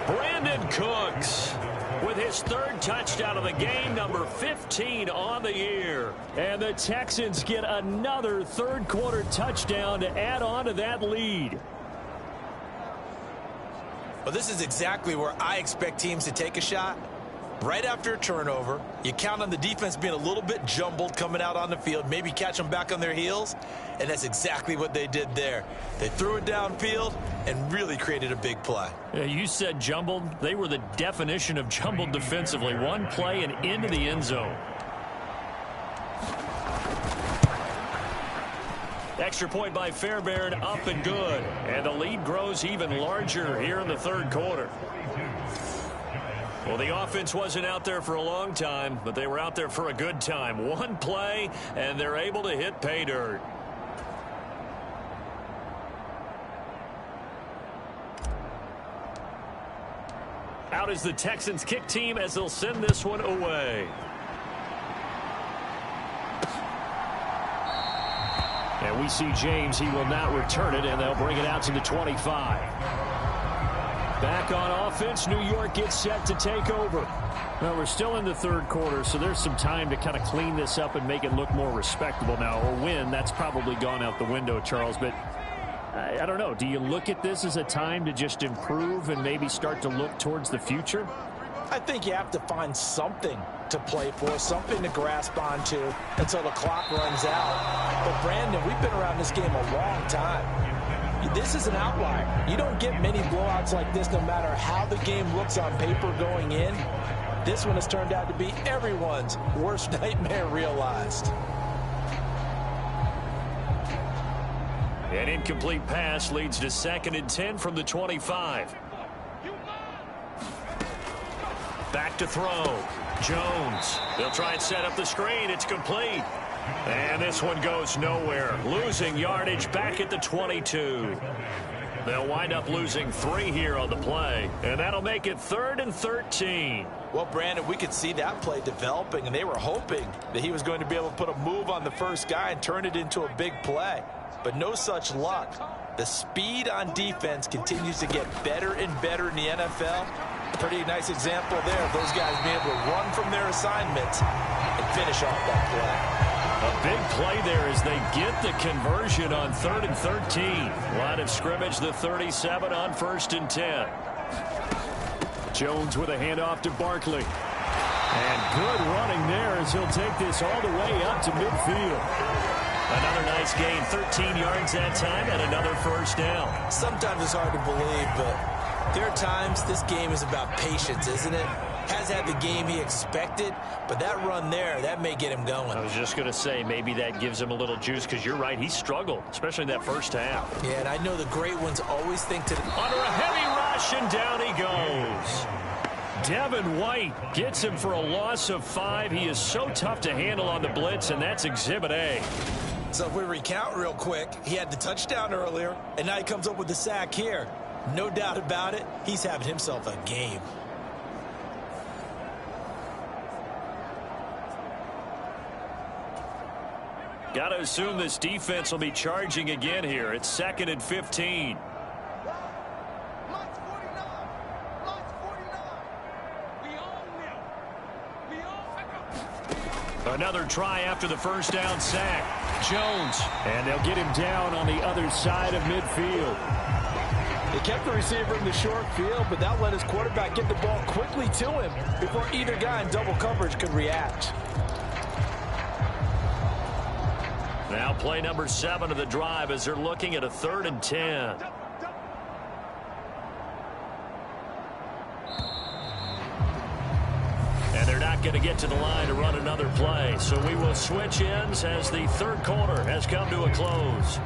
Brandon Cooks with his third touchdown of the game, number 15 on the year. And the Texans get another third quarter touchdown to add on to that lead. Well, this is exactly where I expect teams to take a shot. Right after a turnover, you count on the defense being a little bit jumbled coming out on the field, maybe catch them back on their heels, and that's exactly what they did there. They threw it downfield and really created a big play. You said jumbled. They were the definition of jumbled defensively. One play and into the end zone. Extra point by Fairbairn, up and good. And the lead grows even larger here in the third quarter. Well, the offense wasn't out there for a long time, but they were out there for a good time. One play, and they're able to hit pay dirt. Out is the Texans kick team as they'll send this one away. And we see James. He will not return it, and they'll bring it out to the 25. Back on offense, New York gets set to take over. Well, we're still in the third quarter, so there's some time to kind of clean this up and make it look more respectable now. A win, that's probably gone out the window, Charles, but I don't know. Do you look at this as a time to just improve and maybe start to look towards the future? I think you have to find something to play for, something to grasp onto until the clock runs out. But, Brandon, we've been around this game a long time. This is an outlier. You don't get many blowouts like this no matter how the game looks on paper going in. This one has turned out to be everyone's worst nightmare realized. An incomplete pass leads to 2nd and 10 from the 25. Back to throw. Jones. They'll try and set up the screen. It's complete. And this one goes nowhere. Losing yardage back at the 22. They'll wind up losing 3 here on the play. And that'll make it 3rd and 13. Well, Brandon, we could see that play developing, and they were hoping that he was going to be able to put a move on the first guy and turn it into a big play. But no such luck. The speed on defense continues to get better and better in the NFL. Pretty nice example there of those guys being able to run from their assignments and finish off that play. A big play there as they get the conversion on 3rd and 13. Line of scrimmage, the 37 on 1st and 10. Jones with a handoff to Barkley. And good running there as he'll take this all the way up to midfield. Another nice gain, 13 yards that time, and another first down. Sometimes it's hard to believe, but there are times this game is about patience, isn't it? Has had the game he expected, but that run there, that may get him going. I was just going to say, maybe that gives him a little juice, because you're right, he struggled, especially in that first half. Yeah, and I know the great ones always think to the... Under a heavy rush, and down he goes. Devin White gets him for a loss of 5. He is so tough to handle on the blitz, and that's Exhibit A. So if we recount real quick, he had the touchdown earlier, and now he comes up with the sack here. No doubt about it, he's having himself a game. Got to assume this defense will be charging again here. It's 2nd and 15. Another try after the first down sack. Jones. And they'll get him down on the other side of midfield. They kept the receiver in the short field, but that let his quarterback get the ball quickly to him before either guy in double coverage could react. Now play number 7 of the drive as they're looking at a 3rd and 10. And they're not going to get to the line to run another play. So we will switch ends as the 3rd quarter has come to a close.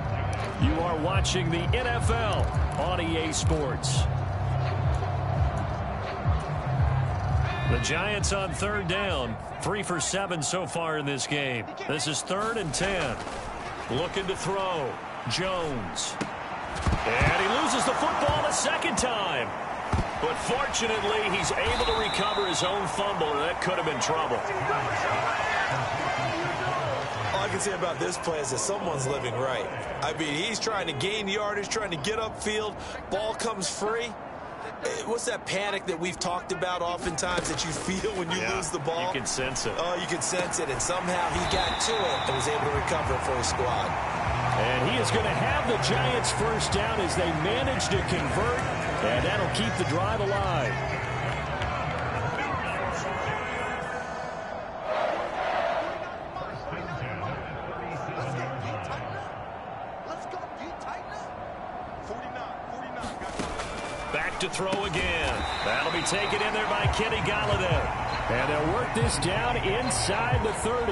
You are watching the NFL on EA Sports. The Giants on 3rd down. 3 for 7 so far in this game. This is 3rd and 10. Looking to throw. Jones. And he loses the football a second time. But fortunately, he's able to recover his own fumble, or that could have been trouble. All I can say about this play is that someone's living right. I mean, he's trying to gain yardage, trying to get upfield. Ball comes free. What's that panic that we've talked about oftentimes that you feel when you lose the ball? You can sense it. Oh, you can sense it. And somehow he got to it and was able to recover for his squad. And he is going to have the Giants first down as they manage to convert. And that'll keep the drive alive. Back to throw again. That'll be taken in there by Kenny Galladay. And they'll work this down inside the 30.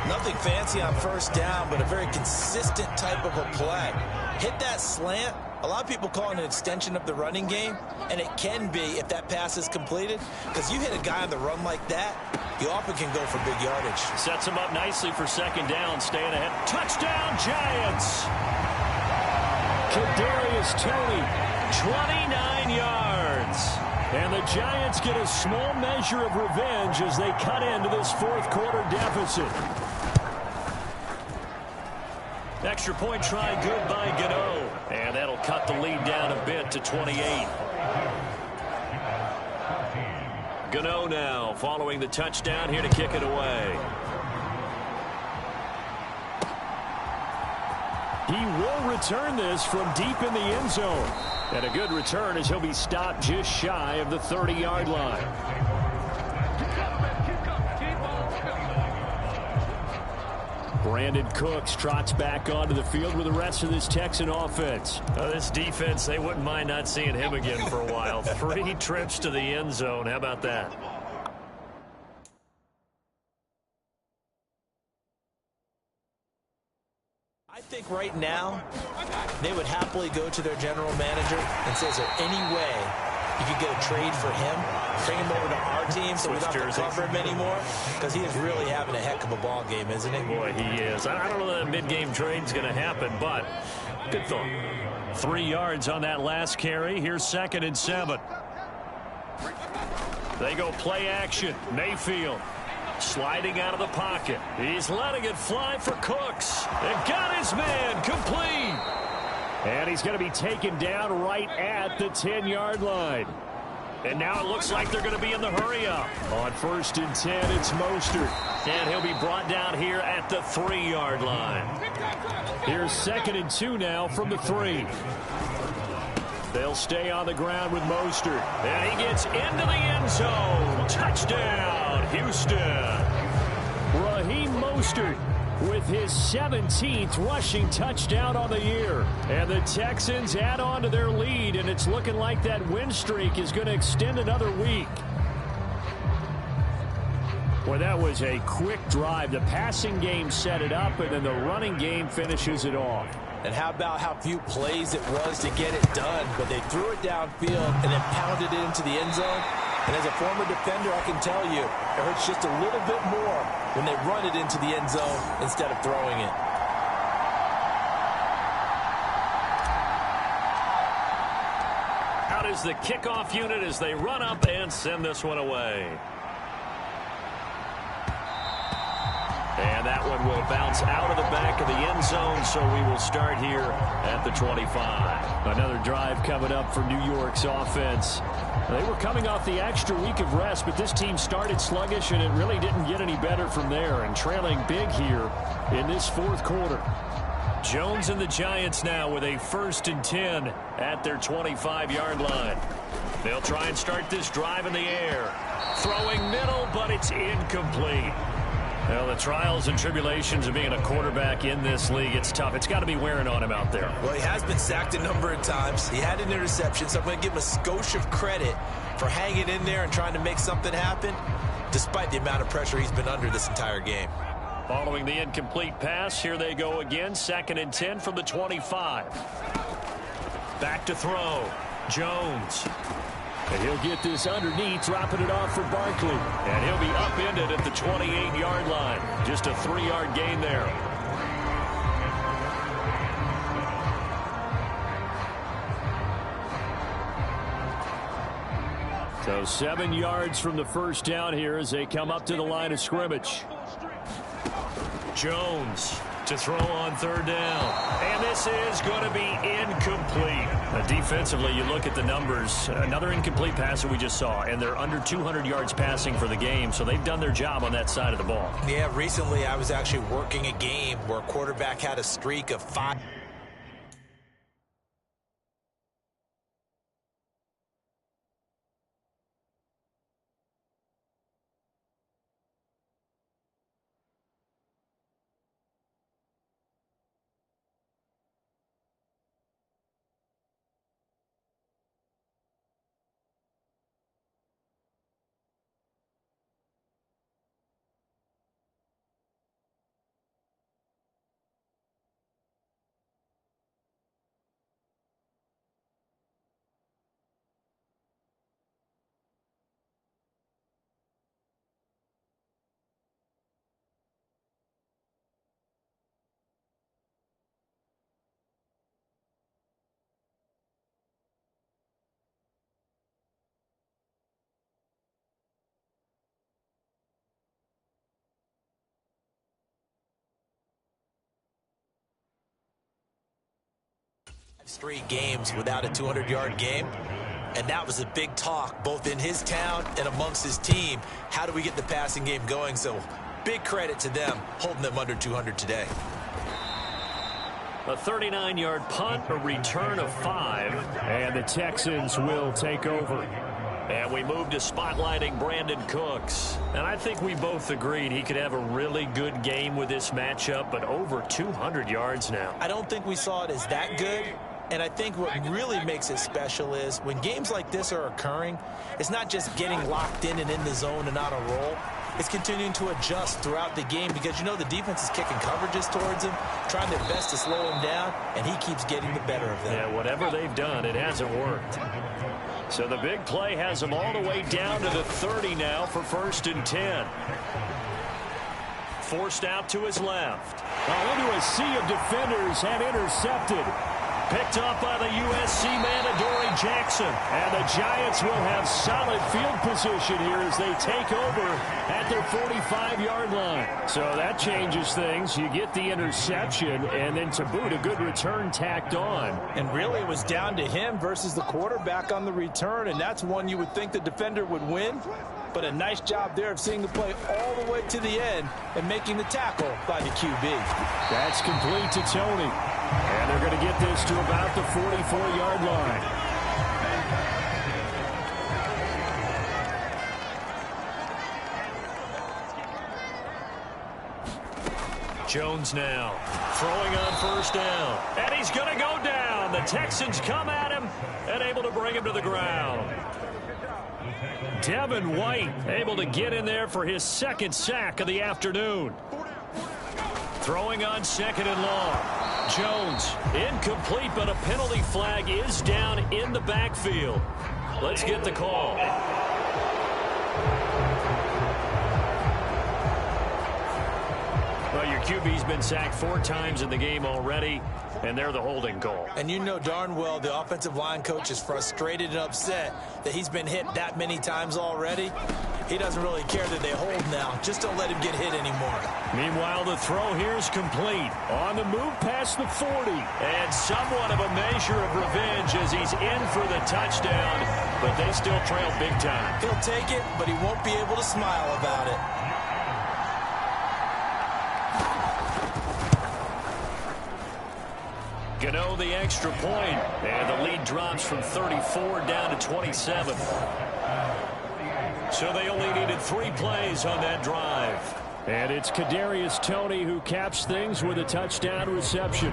Nothing fancy on first down, but a very consistent type of a play. Hit that slant. A lot of people call it an extension of the running game, and it can be if that pass is completed, because you hit a guy on the run like that, you often can go for big yardage. Sets him up nicely for 2nd down, staying ahead. Touchdown, Giants! Kadarius Toney, 29 yards. And the Giants get a small measure of revenge as they cut into this 4th quarter deficit. Extra point try good by Gano. And that'll cut the lead down a bit to 28. Gano now following the touchdown here to kick it away. He will return this from deep in the end zone. And a good return as he'll be stopped just shy of the 30-yard line. Brandon Cooks trots back onto the field with the rest of this Texan offense. This defense, they wouldn't mind not seeing him again for a while. 3 trips to the end zone. How about that? I think right now they would happily go to their general manager and say, is there any way you could get a trade for him, bring him over to our team so we don't have to cover him anymore? Because he is really having a heck of a ball game, isn't he? Boy, he is. I don't know that mid-game trade's going to happen, but good thought. 3 yards on that last carry. Here's 2nd and 7. They go play action. Mayfield sliding out of the pocket. He's letting it fly for Cooks. And got his man complete. And he's going to be taken down right at the 10-yard line. And now it looks like they're going to be in the hurry-up. On 1st and 10, it's Mostert. And he'll be brought down here at the 3-yard line. Here's 2nd and 2 now from the 3. They'll stay on the ground with Mostert. And he gets into the end zone. Touchdown, Houston. Raheem Mostert with his 17th rushing touchdown on the year. And the Texans add on to their lead, and it's looking like that win streak is going to extend another week. Well, that was a quick drive. The passing game set it up, and then the running game finishes it off. And how about how few plays it was to get it done, but they threw it downfield and then pounded it into the end zone. And as a former defender, I can tell you, it hurts just a little bit more when they run it into the end zone instead of throwing it. Out is the kickoff unit as they run up and send this one away. And that one will bounce out of the back of the end zone, so we will start here at the 25. Another drive coming up for New York's offense. They were coming off the extra week of rest, but this team started sluggish, and it really didn't get any better from there, and trailing big here in this fourth quarter. Jones and the Giants now with a 1st and 10 at their 25-yard line. They'll try and start this drive in the air. Throwing middle, but it's incomplete. Well, the trials and tribulations of being a quarterback in this league, it's tough. It's got to be wearing on him out there. Well, he has been sacked a number of times. He had an interception, so I'm going to give him a skosh of credit for hanging in there and trying to make something happen, despite the amount of pressure he's been under this entire game. Following the incomplete pass, here they go again. 2nd and 10 from the 25. Back to throw. Jones. And he'll get this underneath, dropping it off for Barkley. And he'll be upended at the 28-yard line. Just a 3-yard gain there. So 7 yards from the first down here as they come up to the line of scrimmage. Jones to throw on 3rd down. And this is going to be incomplete. Defensively, you look at the numbers. Another incomplete pass that we just saw, and they're under 200 yards passing for the game, so they've done their job on that side of the ball. Yeah, recently I was actually working a game where a quarterback had a streak of 5. Straight games without a 200-yard game, and that was a big talk both in his town and amongst his team. How do we get the passing game going? So big credit to them holding them under 200 today. A 39-yard punt, a return of 5, and the Texans will take over. And we move to spotlighting Brandon Cooks. And I think we both agreed he could have a really good game with this matchup, but over 200 yards now. I don't think we saw it as that good. And I think what really makes it special is when games like this are occurring, it's not just getting locked in and in the zone and on a roll. It's continuing to adjust throughout the game because, you know, the defense is kicking coverages towards him, trying their best to slow him down, and he keeps getting the better of them. Yeah, whatever they've done, it hasn't worked. So the big play has him all the way down to the 30 now for 1st and 10. Forced out to his left. Into a sea of defenders and intercepted. Picked up by the USC man, Adoree Jackson. And the Giants will have solid field position here as they take over at their 45-yard line. So that changes things. You get the interception, and then to boot, a good return tacked on. And really, it was down to him versus the quarterback on the return, and that's one you would think the defender would win. But a nice job there of seeing the play all the way to the end and making the tackle by the QB. That's complete to Tony. And they're going to get this to about the 44-yard line. Jones now throwing on 1st down. And he's going to go down. The Texans come at him and able to bring him to the ground. Devin White able to get in there for his 2nd sack of the afternoon. Throwing on 2nd and long. Jones incomplete, but a penalty flag is down in the backfield. Let's get the call. Well, your QB's been sacked 4 times in the game already, and they're the holding call. And you know darn well the offensive line coach is frustrated and upset that he's been hit that many times already. He doesn't really care that they hold now. Just don't let him get hit anymore. Meanwhile, the throw here is complete. On the move past the 40. And somewhat of a measure of revenge as he's in for the touchdown. But they still trail big time. He'll take it, but he won't be able to smile about it. Gano the extra point, and the lead drops from 34 down to 27. So they only needed 3 plays on that drive. And it's Kadarius Toney who caps things with a touchdown reception.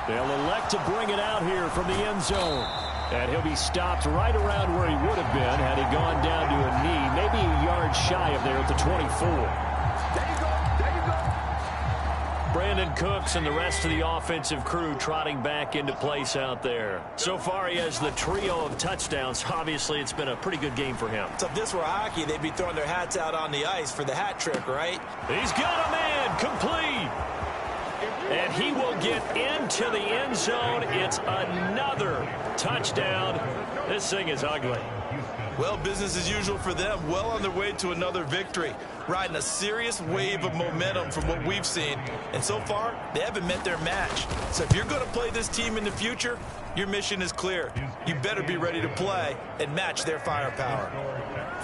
They'll elect to bring it out here from the end zone. And he'll be stopped right around where he would have been had he gone down to a knee, maybe a yard shy of there at the 24. Brandon Cooks and the rest of the offensive crew trotting back into place out there. So far, he has the trio of touchdowns. Obviously, it's been a pretty good game for him. So if this were hockey, they'd be throwing their hats out on the ice for the hat trick, right? He's got a man complete. And he will get into the end zone. It's another touchdown. This thing is ugly. Well, business as usual for them. Well on their way to another victory. Riding a serious wave of momentum from what we've seen. And so far, they haven't met their match. So if you're going to play this team in the future, your mission is clear. You better be ready to play and match their firepower.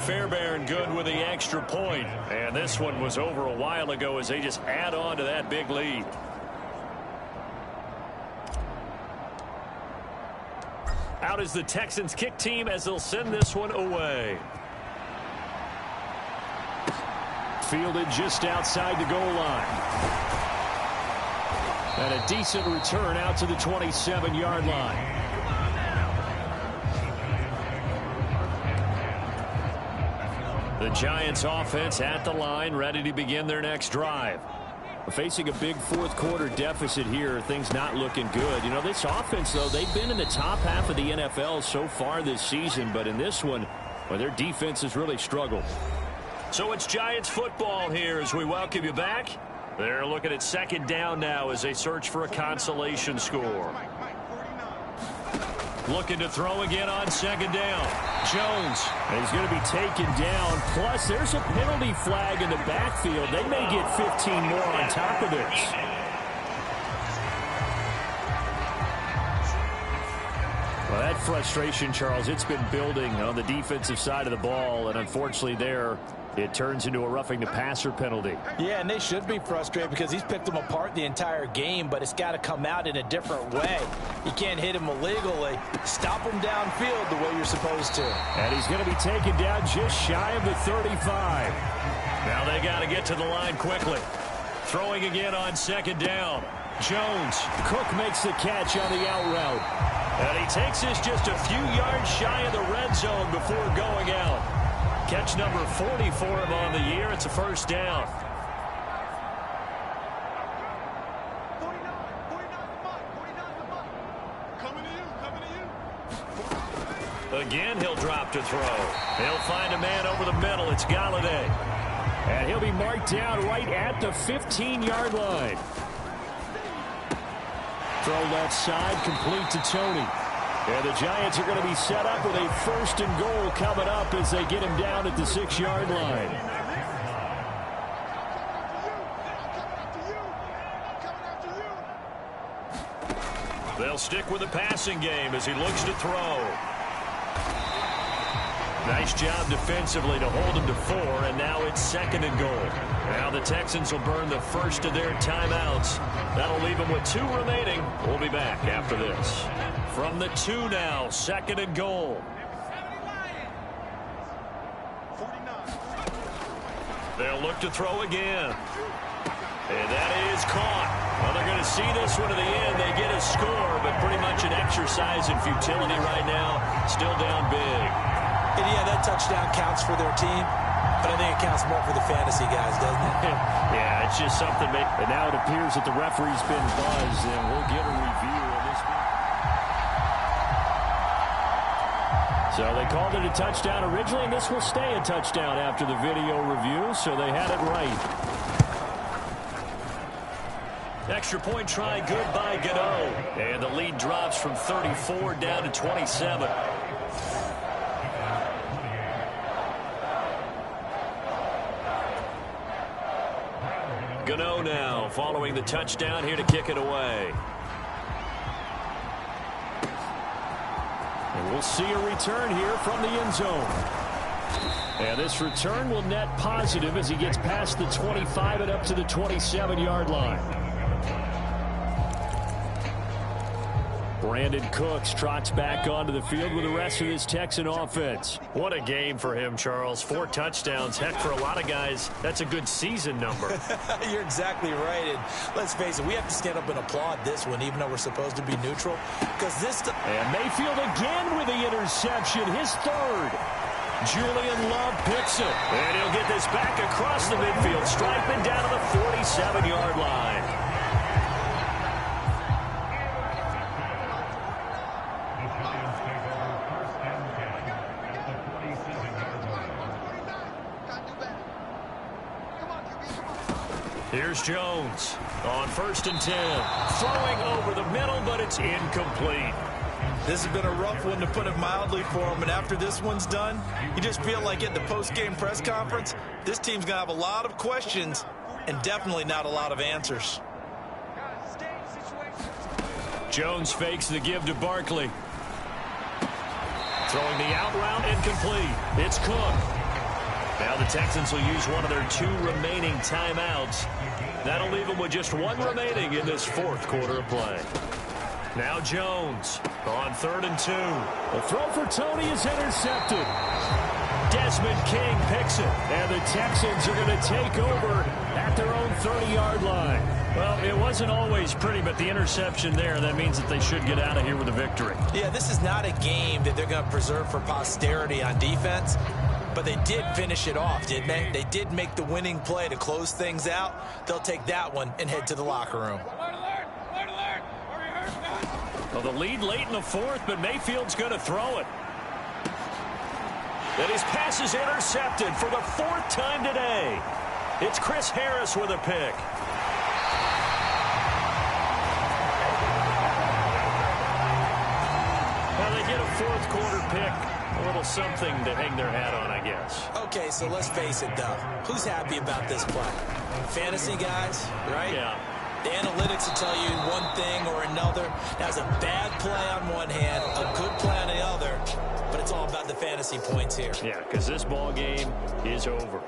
Fairbairn good with the extra point. And this one was over a while ago as they just add on to that big lead. Out is the Texans kick team as they'll send this one away. Fielded just outside the goal line. And a decent return out to the 27-yard line. The Giants offense at the line, ready to begin their next drive. Facing a big fourth-quarter deficit here, things not looking good. You know, this offense, though, they've been in the top half of the NFL so far this season, but in this one, well, their defense has really struggled. So it's Giants football here as we welcome you back. They're looking at second down now as they search for a consolation score. Looking to throw again on second down. Jones. And he's going to be taken down. Plus, there's a penalty flag in the backfield. They may get 15 more on top of this. Well, that frustration, Charles, it's been building on the defensive side of the ball. And unfortunately there, it turns into a roughing the passer penalty. Yeah, and they should be frustrated because he's picked them apart the entire game, but it's got to come out in a different way. You can't hit him illegally. Stop him downfield the way you're supposed to. And he's going to be taken down just shy of the 35. Now they got to get to the line quickly. Throwing again on second down. Jones. Cook makes the catch on the out route. And he takes this just a few yards shy of the red zone before going out. Catch number 40 for him on the year. It's a first down. 49 the mark. Coming to you. Again, he'll drop to throw. He'll find a man over the middle. It's Galladay. And he'll be marked down right at the 15-yard line. Throw left side, complete to Toney. And the Giants are going to be set up with a first and goal coming up as they get him down at the 6-yard line. They'll stick with the passing game as he looks to throw. Nice job defensively to hold him to 4, and now it's second and goal. Now the Texans will burn the first of their timeouts. That'll leave them with 2 remaining. We'll be back after this. From the 2 now, second and goal. They'll look to throw again. And that is caught. Well, they're going to see this one to the end. They get a score, but pretty much an exercise in futility right now. Still down big. And yeah, that touchdown counts for their team, but I think it counts more for the fantasy guys, doesn't it? Yeah, it's just something. And now it appears that the referee's been buzzed, and we'll get a review of this. So they called it a touchdown originally, and this will stay a touchdown after the video review, so they had it right. Extra point try good by Gano. And the lead drops from 34 down to 27. Gano now following the touchdown here to kick it away. And we'll see a return here from the end zone. And this return will net positive as he gets past the 25 and up to the 27-yard line. Brandon Cooks trots back onto the field with the rest of this Texan offense. What a game for him, Charles. 4 touchdowns. Heck, for a lot of guys, that's a good season number. You're exactly right. And let's face it, we have to stand up and applaud this one, even though we're supposed to be neutral. Because this... And Mayfield again with the interception, his third. Julian Love picks it. And he'll get this back across the midfield stripe and down to the 47-yard line. Here's Jones on 1st and 10. Throwing over the middle, but it's incomplete. This has been a rough one, to put it mildly, for him. And after this one's done, you just feel like at the post-game press conference, this team's going to have a lot of questions and definitely not a lot of answers. Jones fakes the give to Barkley. Throwing the out route, incomplete. It's Cook. Now the Texans will use one of their 2 remaining timeouts. That'll leave them with just 1 remaining in this 4th quarter of play. Now Jones on 3rd and 2. The throw for Tony is intercepted. Desmond King picks it. And the Texans are going to take over at their own 30-yard line. Well, it wasn't always pretty, but the interception there, that means that they should get out of here with a victory. Yeah, this is not a game that they're going to preserve for posterity on defense. But they did finish it off, didn't they? They did make the winning play to close things out. They'll take that one and head to the locker room. Well, the lead late in the 4th, but Mayfield's going to throw it. And his pass is intercepted for the 4th time today. It's Chris Harris with a pick. Well, they get a 4th quarter pick. A little something to hang their hat on, I guess. Okay, so let's face it, though. Who's happy about this play? Fantasy guys, right? Yeah. The analytics will tell you one thing or another. That's a bad play on one hand, a good play on the other, but it's all about the fantasy points here. Yeah, because this ball game is over.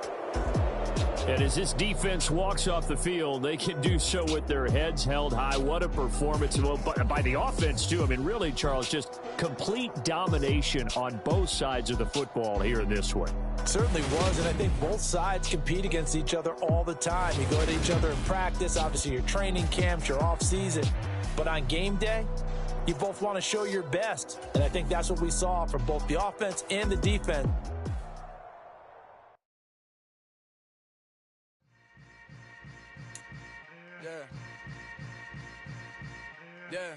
And as this defense walks off the field, they can do so with their heads held high. What a performance by the offense, too. I mean, really, Charles, just complete domination on both sides of the football here in this one. Certainly was, and I think both sides compete against each other all the time. You go at each other in practice, obviously your training camps, your off-season. But on game day, you both want to show your best. And I think that's what we saw from both the offense and the defense. Yeah.